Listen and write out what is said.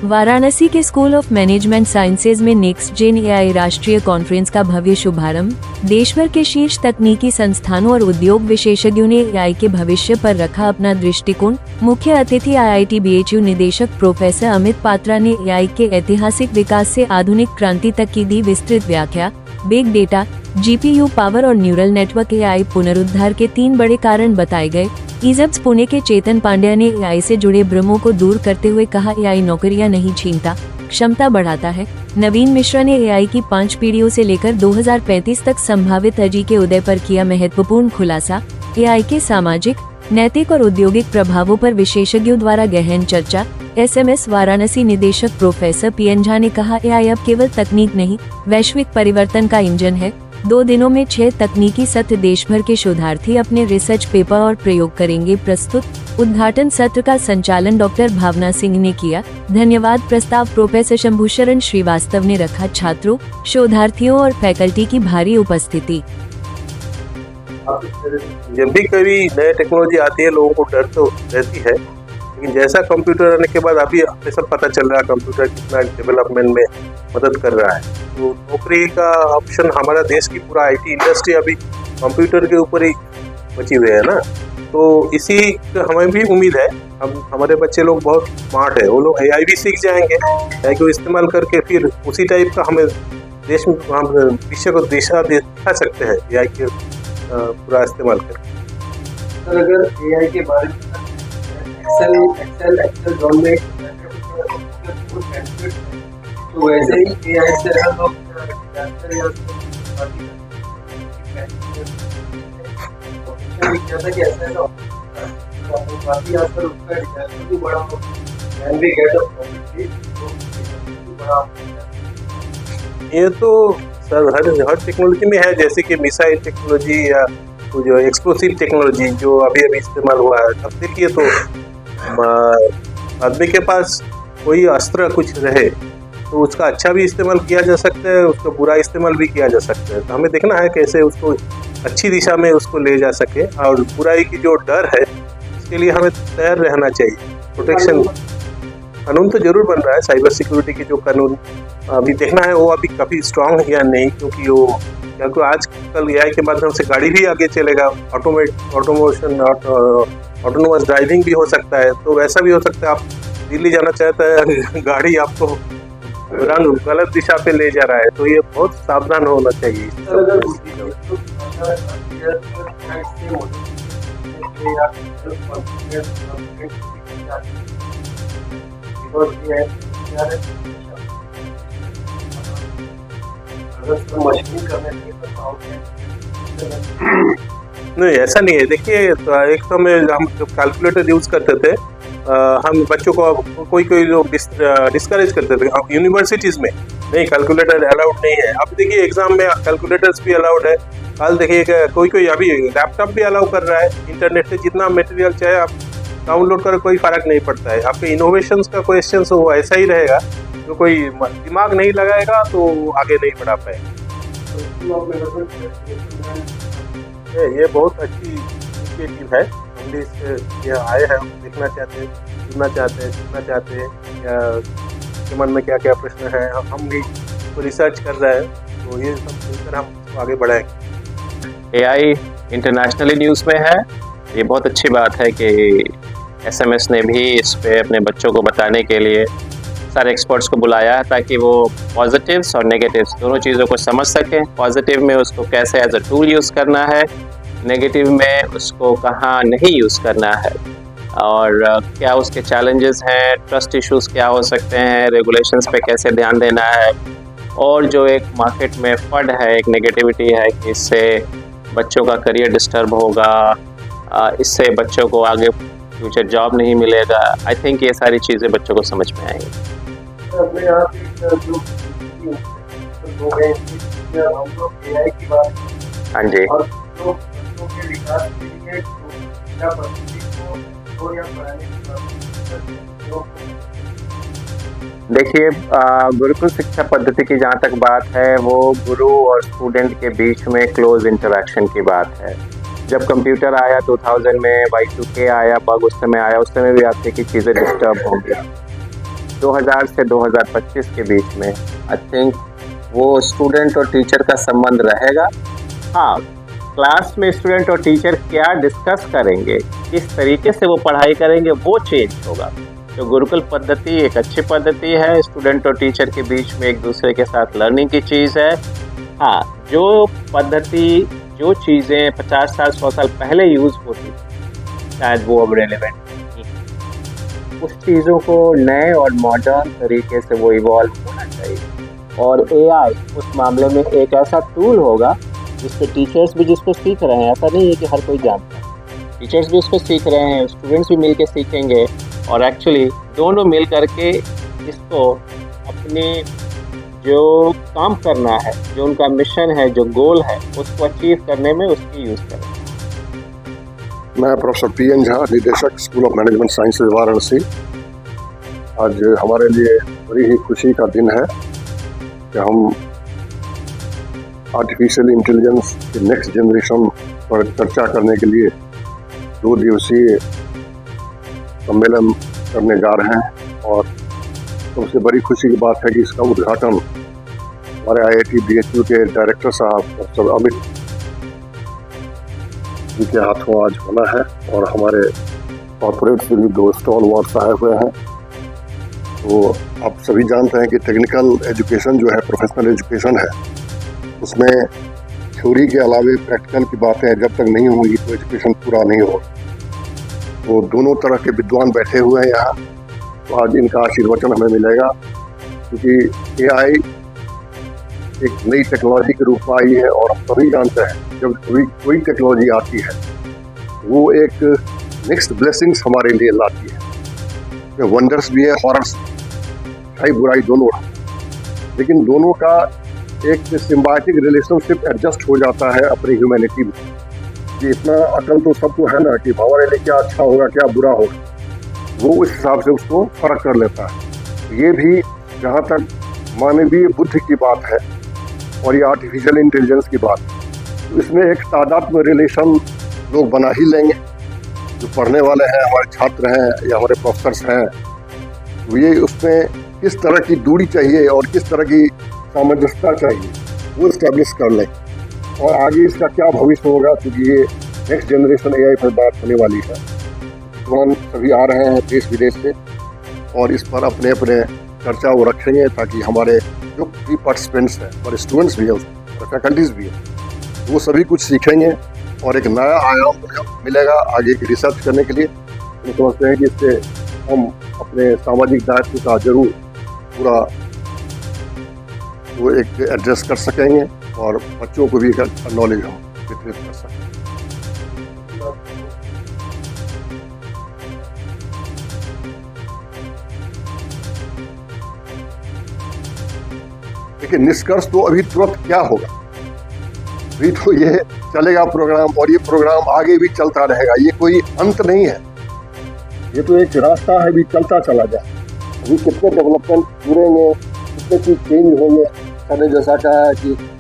वाराणसी के school of management sciences में next gen AI राष्ट्रीय कॉन्फ्रेंस का भव्य शुभारंभ। देश भर के शीर्ष तकनीकी संस्थानों और उद्योग विशेषज्ञों ने एआई के भविष्य पर रखा अपना दृष्टिकोण। मुख्य अतिथि आईआईटी बीएचयू निदेशक प्रोफेसर अमित पात्रा ने एआई के ऐतिहासिक विकास से आधुनिक क्रांति तक की दी विस्तृत व्याख्या। बिग डेटा, जीपीयू पावर और न्यूरल नेटवर्क एआई पुनरुद्धार के 3 बड़े कारण बताए गए। इजप्स पुणे के चेतन पांड्या ने एआई से जुड़े भ्रमों को दूर करते हुए कहा, एआई नौकरियां नहीं छीनता, क्षमता बढ़ाता है। नवीन मिश्रा ने एआई की 5 पीढ़ियों से लेकर 2035 तक संभावित अजी के उदय पर किया महत्वपूर्ण खुलासा। एआई के सामाजिक, नैतिक और औद्योगिक प्रभावों पर विशेषज्ञों द्वारा गहन चर्चा। एसएमएस वाराणसी निदेशक प्रोफेसर पीएन झा ने कहा, एआई अब केवल तकनीक नहीं, वैश्विक परिवर्तन का इंजन है। 2 दिनों में 6 तकनीकी सत्र देश भर के शोधार्थी अपने रिसर्च पेपर और प्रयोग करेंगे प्रस्तुत। उद्घाटन सत्र का संचालन डॉक्टर भावना सिंह ने किया। धन्यवाद प्रस्ताव प्रोफेसर शंभूशरण श्रीवास्तव ने रखा। छात्रों, शोधार्थियों और फैकल्टी की भारी उपस्थिति। जब भी कभी नई टेक्नोलॉजी आती है लोगों को डर तो रहती है, लेकिन जैसा कंप्यूटर आने के बाद अभी हमें सब पता चल रहा है कंप्यूटर कितना डेवलपमेंट में मदद कर रहा है। तो नौकरी का ऑप्शन, हमारा देश की पूरा आईटी इंडस्ट्री अभी कंप्यूटर के ऊपर ही बची हुई है ना, तो इसी हमें भी उम्मीद है। हम हमारे बच्चे लोग बहुत स्मार्ट है, वो लोग एआई भी सीख जाएंगे, एआई को इस्तेमाल करके फिर उसी टाइप का हमें देश में हम विश्व को दिशा दिखा सकते हैं एआई के पूरा इस्तेमाल करके। सर, अगर एआई के बारे में एक्सेल जॉन में तो वैसे ही एआई से हम लोग ये तो सर हर टेक्नोलॉजी में है, जैसे कि मिसाइल टेक्नोलॉजी या वो जो एक्सप्लोसिव टेक्नोलॉजी जो अभी इस्तेमाल हुआ है। अब देखिए तो आदमी के पास कोई अस्त्र कुछ रहे तो उसका अच्छा भी इस्तेमाल किया जा सकता है, उसका बुरा इस्तेमाल भी किया जा सकता है। तो हमें देखना है कैसे उसको अच्छी दिशा में उसको ले जा सके, और बुराई की जो डर है उसके लिए हमें तैयार रहना चाहिए। प्रोटेक्शन कानून तो जरूर बन रहा है, साइबर सिक्योरिटी के जो कानून अभी देखना है वो अभी काफ़ी स्ट्रांग है या नहीं, क्योंकि आजकल एआई के माध्यम से गाड़ी भी आगे चलेगा, ऑटोनोमस ड्राइविंग भी हो सकता है। तो वैसा भी हो सकता है, आप दिल्ली जाना चाहता है, गाड़ी आपको गलत दिशा पे ले जा रहा है, तो ये बहुत सावधान होना चाहिए। नहीं, ऐसा नहीं है। देखिए, एक समय हम जब कैलकुलेटर यूज करते थे, हम बच्चों को कोई लोग डिस्करेज करते थे। अब यूनिवर्सिटीज में नहीं, कैलकुलेटर अलाउड नहीं है। अब देखिए एग्जाम में कैलकुलेटर्स भी अलाउड है। कल देखिए कोई अभी लैपटॉप भी अलाउ कर रहा है। इंटरनेट से जितना मटेरियल चाहे आप डाउनलोड करें, कोई फर्क नहीं पड़ता है। आपके इनोवेशंस का क्वेश्चन वो ऐसा ही रहेगा, जो कोई दिमाग नहीं लगाएगा तो आगे नहीं बढ़ा पाएगा। ये बहुत अच्छी इनिशिएटिव है। हम भी इससे आए हैं, देखना चाहते हैं, सुनना चाहते हैं, सीखना चाहते हैं क्या के मन में क्या क्या प्रश्न है। हम भी रिसर्च कर रहे हैं, तो ये सब मिलकर हम आगे बढ़ाएंगे। एआई इंटरनेशनली न्यूज़ में है। ये बहुत अच्छी बात है कि एसएमएस ने भी इस पे अपने बच्चों को बताने के लिए सारे एक्सपर्ट्स को बुलाया है, ताकि वो पॉजिटिव्स और नेगेटिव्स दोनों चीज़ों को समझ सकें। पॉजिटिव में उसको कैसे एज अ टूल यूज़ करना है, नेगेटिव में उसको कहाँ नहीं यूज़ करना है, और क्या उसके चैलेंजेस हैं, ट्रस्ट इश्यूज क्या हो सकते हैं, रेगुलेशंस पे कैसे ध्यान देना है, और जो एक मार्केट में फड है, एक नेगेटिविटी है कि इससे बच्चों का करियर डिस्टर्ब होगा, इससे बच्चों को आगे फ्यूचर जॉब नहीं मिलेगा। आई थिंक ये सारी चीज़ें बच्चों को समझ में आएंगी। हाँ जी, देखिए गुरुकुल शिक्षा पद्धति की जहाँ तक बात है, वो गुरु और स्टूडेंट के बीच में क्लोज इंटरेक्शन की बात है। जब कंप्यूटर आया 2000 में, Y2K आया, बग उस समय आया, उस समय भी आपसे की चीज़ें डिस्टर्ब होंगी। 2000 से 2025 के बीच में आई थिंक वो स्टूडेंट और टीचर का संबंध रहेगा। हाँ, क्लास में स्टूडेंट और टीचर क्या डिस्कस करेंगे, किस तरीके से वो पढ़ाई करेंगे, वो चेंज होगा। तो गुरुकुल पद्धति एक अच्छी पद्धति है, स्टूडेंट और टीचर के बीच में एक दूसरे के साथ लर्निंग की चीज़ है। हाँ, जो पद्धति, जो चीज़ें 50 साल 100 साल पहले यूज़ होती थी शायद वो अब रेलेवेंट नहीं। उस चीज़ों को नए और मॉडर्न तरीके से वो इवॉल्व होना चाहिए। और AI उस मामले में एक ऐसा टूल होगा जिससे टीचर्स भी जिसको सीख रहे हैं, ऐसा नहीं है कि हर कोई जानता है, टीचर्स भी उसको सीख रहे हैं, स्टूडेंट्स भी मिल के सीखेंगे और एक्चुअली दोनों मिल करके इसको अपने जो काम करना है, जो उनका मिशन है, जो गोल है, उसको अचीव करने में उसकी यूज़ करेंगे। मैं प्रोफेसर PN झा, निदेशक school of management sciences Varanasi. आज हमारे लिए बड़ी ही खुशी का दिन है कि हम आर्टिफिशियल इंटेलिजेंस के नेक्स्ट जनरेशन पर चर्चा करने के लिए 2 दिवसीय सम्मेलन करने जा रहे हैं। और सबसे बड़ी खुशी की बात है कि इसका उद्घाटन हमारे IIT BHU के डायरेक्टर साहब प्रोफेसर अमित जी के हाथों आज होना है। और हमारे कॉर्पोरेट से भी 2 स्टॉल वॉर्ड्स आए हुए हैं। तो आप सभी जानते हैं कि टेक्निकल एजुकेशन जो है, प्रोफेशनल एजुकेशन है, उसमें थ्योरी के अलावे प्रैक्टिकल की बातें जब तक नहीं होंगी तो एजुकेशन पूरा नहीं होगा। वो दोनों तरह के विद्वान बैठे हुए हैं यहाँ। तो आज इनका आशीर्वचन हमें मिलेगा, क्योंकि AI एक नई टेक्नोलॉजी के रूप में आई है। और हम सभी जानते हैं जब कोई टेक्नोलॉजी आती है वो एक नेक्स्ट ब्लेसिंग्स हमारे लिए लाती है। वंडर्स भी है, हॉरर्स, अच्छाई बुराई दोनों, लेकिन दोनों का एक सिम्बायोटिक रिलेशनशिप एडजस्ट हो जाता है अपनी ह्यूमैनिटी में। कि इतना अकल तो सबको है ना कि हमारे लिए क्या अच्छा होगा, क्या बुरा होगा, वो उस हिसाब से उसको फर्क कर लेता है। ये भी जहाँ तक मानवीय बुद्धि की बात है और ये आर्टिफिशियल इंटेलिजेंस की बात है, तो इसमें एक तादाद में रिलेशन लोग बना ही लेंगे। जो पढ़ने वाले हैं, हमारे छात्र हैं या हमारे प्रोफेसर्स हैं, तो ये उसमें किस तरह की दूरी चाहिए और किस तरह की सामंजस्यता चाहिए वो इस्टेब्लिश कर लें। और आगे इसका क्या भविष्य होगा, क्योंकि ये नेक्स्ट जनरेशन AI पर बात होने वाली है। विद्वान सभी आ रहे हैं देश विदेश से और इस पर अपने अपने चर्चा वो रखेंगे, ताकि हमारे जो भी पार्टिसिपेंट्स हैं, हमारे स्टूडेंट्स भी हैं, फैकल्टीज भी हैं, वो सभी कुछ सीखेंगे और एक नया आयाम मिलेगा आगे की रिसर्च करने के लिए। हम समझते हैं कि इससे हम अपने सामाजिक दायित्व का जरूर पूरा वो एक एड्रेस कर सकेंगे और बच्चों को भी एक अच्छा नॉलेज हम वितरित कर सकें। देखिए, निष्कर्ष तो अभी तुरंत क्या होगा, अभी तो ये चलेगा प्रोग्राम और ये प्रोग्राम आगे भी चलता रहेगा। ये कोई अंत नहीं है, ये तो एक रास्ता है, भी चलता चला जाए। अभी कितने डेवलपमेंट जुड़ेंगे, कितने चीज चेंज होंगे। मैंने जैसा कहा है कि